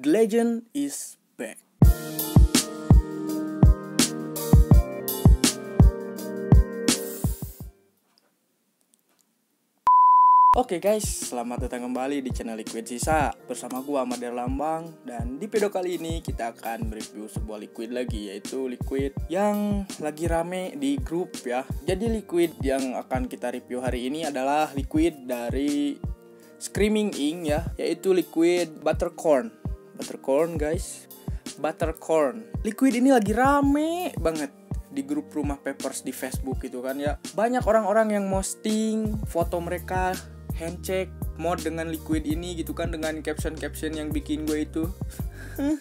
The legend is back. Oke guys, selamat datang kembali di channel Liquid Sisa. Bersama gua Ahmad Lambang. Dan di video kali ini kita akan mereview sebuah liquid lagi, yaitu liquid yang lagi rame di grup ya. Jadi liquid yang akan kita review hari ini adalah liquid dari Screaming Ink ya, yaitu liquid Buttercorn. Buttercorn guys, Buttercorn. Liquid ini lagi rame banget di grup Rumah Papers di Facebook gitu kan ya. Banyak orang-orang yang posting foto mereka handshake mod dengan liquid ini gitu kan, dengan caption-caption yang bikin gue itu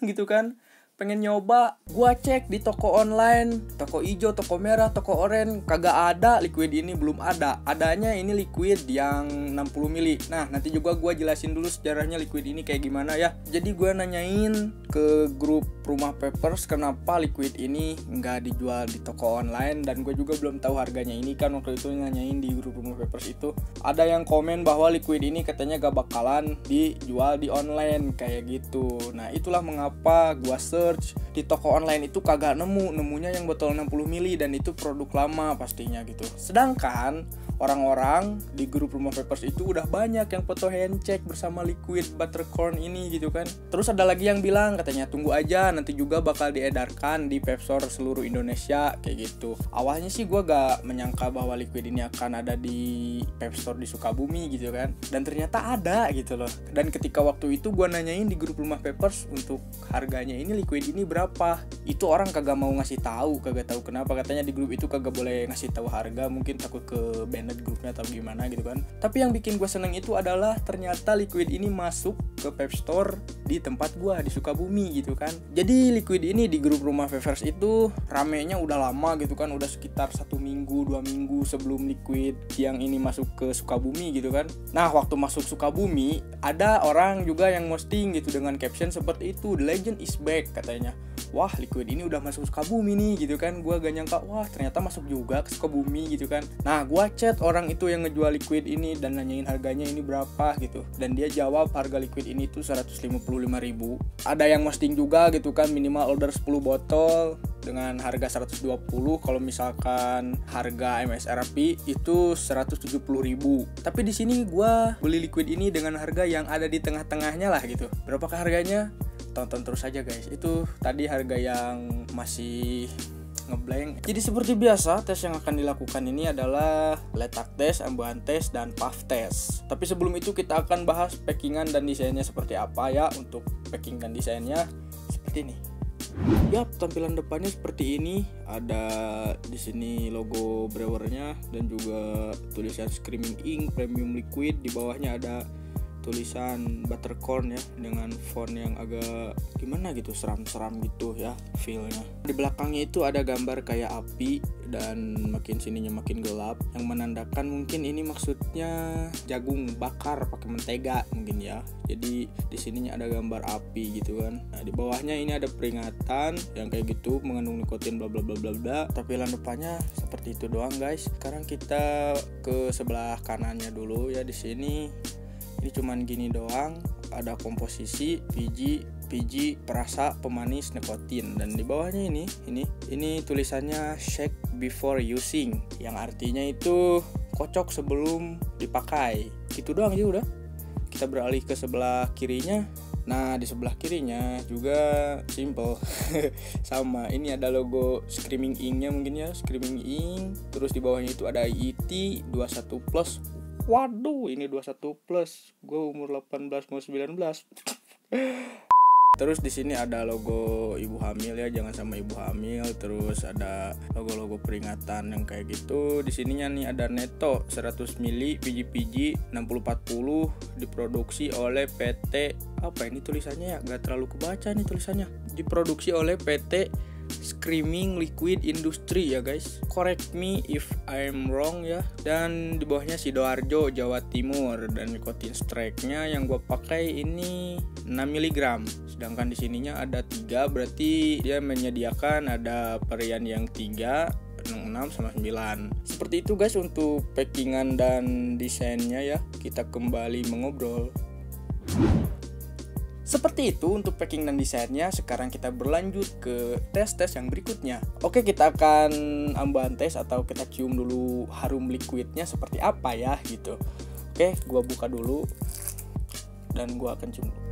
gitu kan, pengen nyoba. Gua cek di toko online, toko hijau, toko merah, toko oranye, kagak ada liquid ini, belum ada. Adanya ini liquid yang 60 mili. Nah, nanti juga gua jelasin dulu sejarahnya liquid ini kayak gimana ya. Jadi gua nanyain ke grup Rumah Papers kenapa liquid ini nggak dijual di toko online, dan gue juga belum tahu harganya. Ini kan waktu itu nanyain di grup Rumah Papers itu, ada yang komen bahwa liquid ini katanya gak bakalan dijual di online kayak gitu. Nah, itulah mengapa gua search di toko online itu kagak nemunya yang botol 60 mili, dan itu produk lama pastinya gitu. Sedangkan orang-orang di grup Rumah Papers itu udah banyak yang foto handshake bersama liquid Buttercorn ini gitu kan. Terus ada lagi yang bilang katanya tunggu aja, nanti juga bakal diedarkan di Vape Store seluruh Indonesia kayak gitu. Awalnya sih gue gak menyangka bahwa liquid ini akan ada di Vape Store di Sukabumi gitu kan, dan ternyata ada gitu loh. Dan ketika waktu itu gue nanyain di grup Rumah Papers untuk harganya ini liquid ini berapa, itu orang kagak mau ngasih tahu, kagak tahu kenapa. Katanya di grup itu kagak boleh ngasih tahu harga, mungkin takut ke banned grupnya atau gimana gitu kan. Tapi yang bikin gue seneng itu adalah ternyata liquid ini masuk ke Vape Store di tempat gue di Sukabumi gitu kan. Jadi liquid ini di grup Rumah Papers itu ramenya udah lama gitu kan, udah sekitar 1 minggu 2 minggu sebelum liquid yang ini masuk ke Sukabumi gitu kan. Nah, waktu masuk Sukabumi ada orang juga yang posting gitu dengan caption seperti itu, The legend is back katanya. Wah, liquid ini udah masuk Sukabumi nih gitu kan. Gua gak nyangka, wah ternyata masuk juga ke Sukabumi gitu kan. Nah, gua chat orang itu yang ngejual liquid ini dan nanyain harganya ini berapa gitu, dan dia jawab harga liquid ini tuh 155.000. Ada yang posting juga gitu kan, minimal order 10 botol dengan harga 120. Kalau misalkan harga MSRP itu 170.000. Tapi di sini gua beli liquid ini dengan harga yang ada di tengah-tengahnya lah gitu. Berapakah harganya? Tonton terus aja guys. Itu tadi harga yang masih ngeblank. Jadi seperti biasa, tes yang akan dilakukan ini adalah letak test, ambuhan test, dan puff test. Tapi sebelum itu kita akan bahas packingan dan desainnya seperti apa ya. Untuk packing dan desainnya seperti ini. Yap, tampilan depannya seperti ini. Ada di sini logo brewernya dan juga tulisan Screaming Ink Premium Liquid. Di bawahnya ada tulisan Buttercorn ya, dengan font yang agak gimana gitu, seram-seram gitu ya feelnya. Di belakangnya itu ada gambar kayak api, dan makin sininya makin gelap, yang menandakan mungkin ini maksudnya jagung bakar pakai mentega mungkin ya. Jadi di sininya ada gambar api gitu kan. Nah, di bawahnya ini ada peringatan yang kayak gitu, mengandung nikotin bla bla bla bla bla. Tampilan depannya seperti itu doang guys. Sekarang kita ke sebelah kanannya dulu ya. Di sini ini cuman gini doang, ada komposisi, PG, perasa, pemanis, nikotin. Dan di bawahnya ini tulisannya shake before using, yang artinya itu kocok sebelum dipakai. Gitu doang sih udah. Kita beralih ke sebelah kirinya. Nah, di sebelah kirinya juga simple sama, ini ada logo Screaming Ink-nya mungkin ya, Screaming Ink. Terus di bawahnya itu ada IET 21+. Waduh, ini 21+. Gue umur 18 mau 19. Terus di sini ada logo ibu hamil ya, jangan sama ibu hamil. Terus ada logo-logo peringatan yang kayak gitu. Di sininya nih ada Neto 100 mili PG 6040, diproduksi oleh PT, apa ini tulisannya ya? Gak terlalu kebaca nih tulisannya. Diproduksi oleh PT Screaming Liquid Industry ya guys. Correct me if I'm wrong ya. Dan di bawahnya Sidoarjo, Jawa Timur. Dan nikotin strike-nya yang gue pakai ini 6 mg. Sedangkan di sininya ada 3, berarti dia menyediakan ada varian yang 3, 6 sama 9. Seperti itu guys untuk packingan dan desainnya ya. Kita kembali mengobrol. Seperti itu untuk packing dan desainnya. Sekarang kita berlanjut ke tes-tes yang berikutnya. Oke, kita akan amban tes atau kita cium dulu harum liquidnya seperti apa ya gitu. Oke, gua buka dulu dan gua akan cium dulu.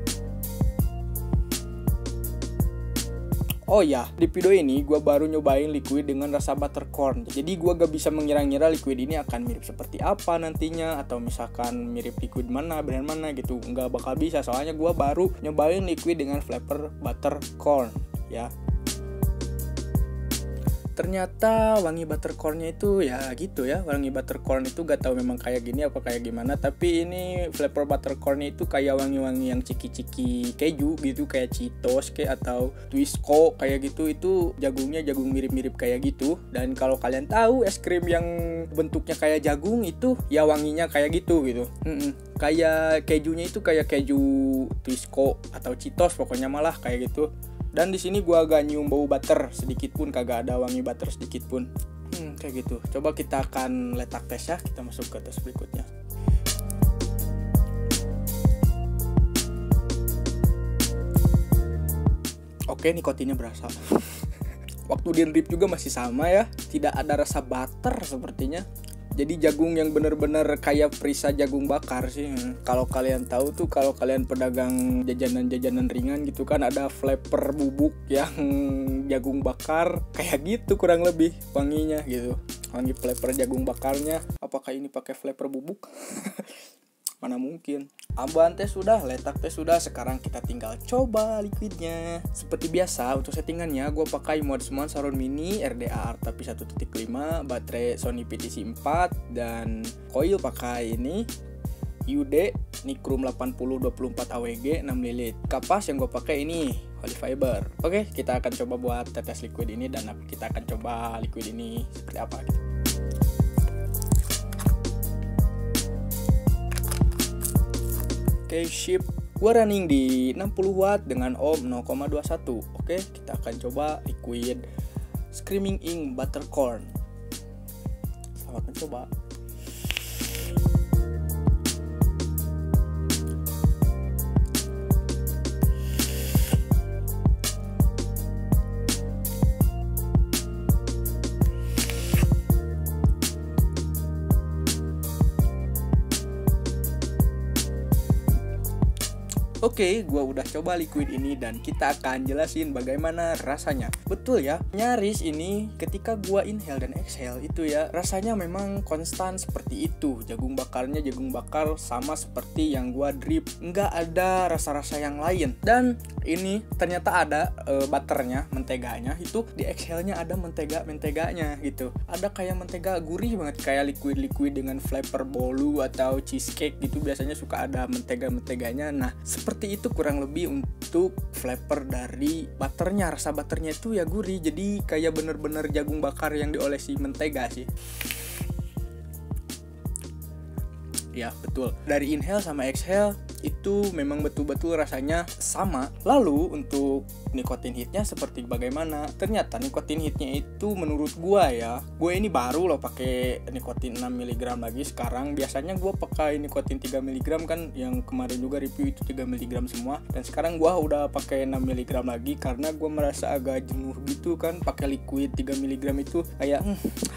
Oh ya, di video ini gue baru nyobain liquid dengan rasa buttercorn. Jadi gue gak bisa mengira-ngira liquid ini akan mirip seperti apa nantinya, atau misalkan mirip liquid mana, brand mana gitu. Nggak bakal bisa, soalnya gue baru nyobain liquid dengan flavor buttercorn ya. Ternyata wangi buttercornnya itu ya gitu ya. Wangi buttercorn itu gak tahu memang kayak gini apa kayak gimana, tapi ini flavor buttercornnya itu kayak wangi-wangi yang ciki-ciki keju gitu, kayak Cheetos kayak atau Twisco kayak gitu. Itu jagungnya jagung mirip-mirip kayak gitu. Dan kalau kalian tahu es krim yang bentuknya kayak jagung itu ya wanginya kayak gitu. Kayak kejunya itu kayak keju Twisco atau Cheetos pokoknya malah kayak gitu. Dan di sini gua agak nyium bau butter sedikit pun, kagak ada wangi butter sedikit pun. Kayak gitu. Coba kita akan letak tes ya. Kita masuk ke tes berikutnya. Oke, nikotinnya berasa. Waktu di drip juga masih sama ya. Tidak ada rasa butter sepertinya. Jadi jagung yang bener-bener kayak perisa jagung bakar sih. Kalau kalian tahu tuh, kalau kalian pedagang jajanan-jajanan ringan gitu kan, ada flavor bubuk yang jagung bakar kayak gitu kurang lebih wanginya gitu. Wangi flavor jagung bakarnya. Apakah ini pakai flavor bubuk? Mana mungkin. Amban tes sudah, letak tes sudah. Sekarang kita tinggal coba liquidnya. Seperti biasa untuk settingannya gue pakai mode Smart Saron Mini RDA tapi 1.5, baterai Sony PTC 4, dan coil pakai ini UD Nichrome 8024 AWG 6 ml. Kapas yang gue pakai ini Holy Fiber. Oke, kita akan coba buat tetes liquid ini, dan kita akan coba liquid ini seperti apa gitu. Oke, ship gua running di 60 watt dengan ohm 0,21. Oke, kita akan coba liquid Screaming Ink Buttercorn. Selamat mencoba. Oke, gue udah coba liquid ini dan kita akan jelasin bagaimana rasanya. Betul ya, nyaris ini ketika gue inhale dan exhale itu ya, rasanya memang konstan seperti itu. Jagung bakarnya jagung bakar sama seperti yang gue drip, nggak ada rasa-rasa yang lain. Dan ini ternyata ada butternya, menteganya, itu di exhale-nya ada mentega-menteganya gitu. Ada kayak mentega gurih banget, kayak liquid-liquid dengan flavor bolu atau cheesecake gitu, biasanya suka ada mentega-menteganya. Nah, seperti itu kurang lebih untuk flavor dari butternya. Rasa butternya itu ya gurih, jadi kayak bener-bener jagung bakar yang diolesi mentega sih. Ya betul, dari inhale sama exhale itu memang betul-betul rasanya sama. Lalu untuk nikotin hitnya seperti bagaimana? Ternyata nikotin hitnya itu menurut gua ya, gue ini baru loh pakai nikotin 6 mg lagi sekarang. Biasanya gua pakai nikotin 3 mg kan, yang kemarin juga review itu 3 mg semua. Dan sekarang gua udah pakai 6 mg lagi karena gua merasa agak jenuh gitu kan, pakai liquid 3 mg itu kayak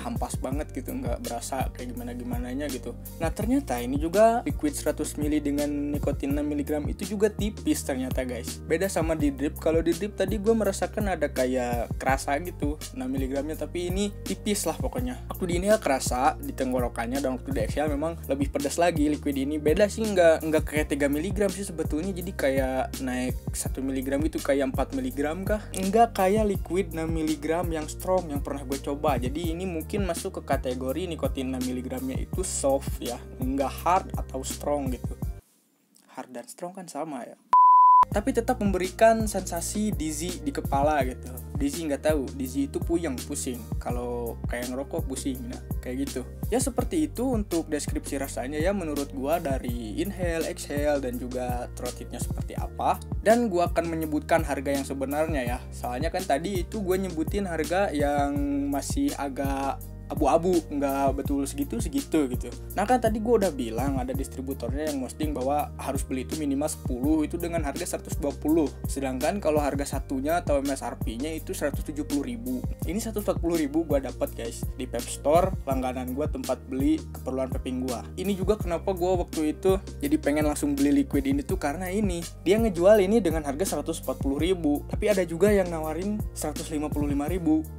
hampas banget gitu, nggak berasa kayak gimana-gimananya gitu. Nah ternyata ini juga liquid 100 ml dengan nikotin 6 mg itu juga tipis ternyata guys. Beda sama di drip. Kalau di drip tadi gue merasakan ada kayak kerasa gitu 6 mg nya, tapi ini tipis lah pokoknya. Waktu di ini kerasa di tenggorokannya, dan waktu di exhale memang lebih pedas lagi liquid ini. Beda sih, nggak kayak 3 mg sih sebetulnya, jadi kayak naik 1 mg itu kayak 4 mg kah? Nggak kayak liquid 6 mg yang strong yang pernah gue coba. Jadi ini mungkin masuk ke kategori nikotin 6 mg nya itu soft ya, nggak hard atau strong gitu. Hard dan strong kan sama ya, tapi tetap memberikan sensasi dizzy di kepala gitu. Dizzy nggak tahu, dizzy itu puyeng, pusing. Kalau kayak ngerokok pusing, nah kayak gitu. Ya seperti itu untuk deskripsi rasanya ya menurut gua, dari inhale, exhale, dan juga throat hitnya seperti apa. Dan gua akan menyebutkan harga yang sebenarnya ya. Soalnya kan tadi itu gua nyebutin harga yang masih agak abu-abu, nggak betul segitu gitu. Nah kan tadi gue udah bilang ada distributornya yang posting bahwa harus beli itu minimal 10 itu dengan harga 120. Sedangkan kalau harga satunya atau MSRP-nya itu 170.000. Ini 140.000 gue dapat guys di Pep Store, langganan gue, tempat beli keperluan vaping gue. Ini juga kenapa gue waktu itu jadi pengen langsung beli liquid ini tuh karena ini dia ngejual ini dengan harga 140.000, tapi ada juga yang nawarin 155.000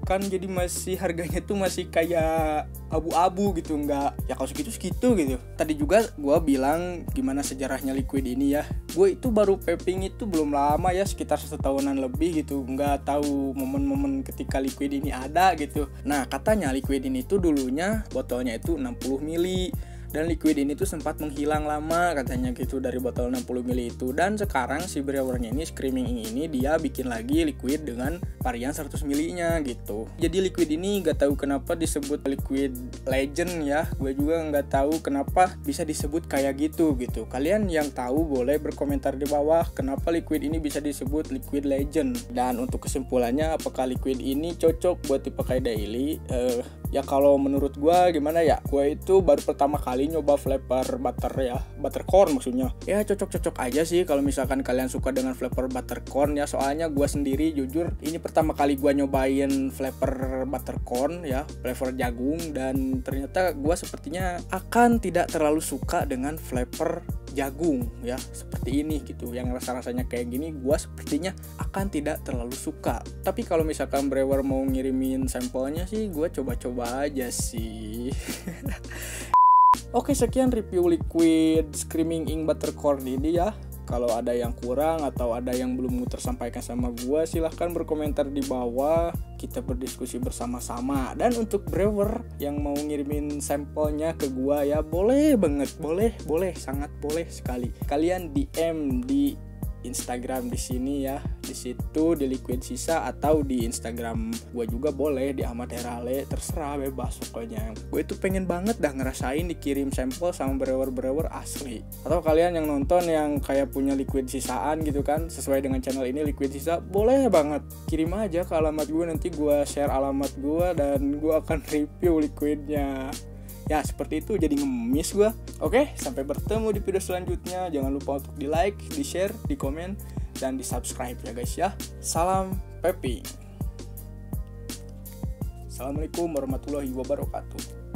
kan, jadi masih harganya tuh masih kayak abu-abu gitu, nggak ya kalau segitu gitu. Tadi juga gue bilang gimana sejarahnya liquid ini ya. Gue itu baru vaping itu belum lama ya, sekitar 1 tahunan lebih gitu, nggak tahu momen-momen ketika liquid ini ada gitu. Nah katanya liquid ini tuh dulunya botolnya itu 60 mili. Dan liquid ini tuh sempat menghilang lama katanya gitu dari botol 60 ml itu. Dan sekarang si brewernya ini, Screaming Ink ini, dia bikin lagi liquid dengan varian 100 ml nya gitu. Jadi liquid ini gak tahu kenapa disebut liquid legend ya. Gue juga gak tahu kenapa bisa disebut kayak gitu. Kalian yang tahu boleh berkomentar di bawah kenapa liquid ini bisa disebut liquid legend. Dan untuk kesimpulannya, apakah liquid ini cocok buat dipakai daily? Ya kalau menurut gue gimana ya, gue itu baru pertama kali nyoba flavor buttercorn maksudnya. Ya cocok-cocok aja sih kalau misalkan kalian suka dengan flavor buttercorn ya. Soalnya gue sendiri jujur ini pertama kali gue nyobain flavor buttercorn ya, flavor jagung, dan ternyata gue sepertinya akan tidak terlalu suka dengan flavor jagung ya seperti ini gitu. Yang rasa-rasanya kayak gini gue sepertinya akan tidak terlalu suka. Tapi kalau misalkan brewer mau ngirimin sampelnya sih gue coba-coba aja sih. Oke, sekian review liquid Screaming Ink Buttercorn ini ya. Kalau ada yang kurang atau ada yang belum tersampaikan sama gue, silahkan berkomentar di bawah, kita berdiskusi bersama-sama. Dan untuk brewer yang mau ngirimin sampelnya ke gue ya, boleh banget, boleh, sangat boleh sekali. Kalian DM di Instagram di sini ya, di situ di Liquid Sisa, atau di Instagram gue juga boleh, di Ahmad Herale, terserah, bebas pokoknya. Gue itu pengen banget dah ngerasain dikirim sampel sama brewer asli. Atau kalian yang nonton yang kayak punya liquid sisaan gitu kan, sesuai dengan channel ini Liquid Sisa, boleh banget kirim aja ke alamat gue, nanti gue share alamat gue dan gue akan review liquidnya. Ya seperti itu, jadi ngemis gue. Oke, sampai bertemu di video selanjutnya. Jangan lupa untuk di like, di share, di komen, dan di subscribe ya guys ya. Salam vaping. Assalamualaikum warahmatullahi wabarakatuh.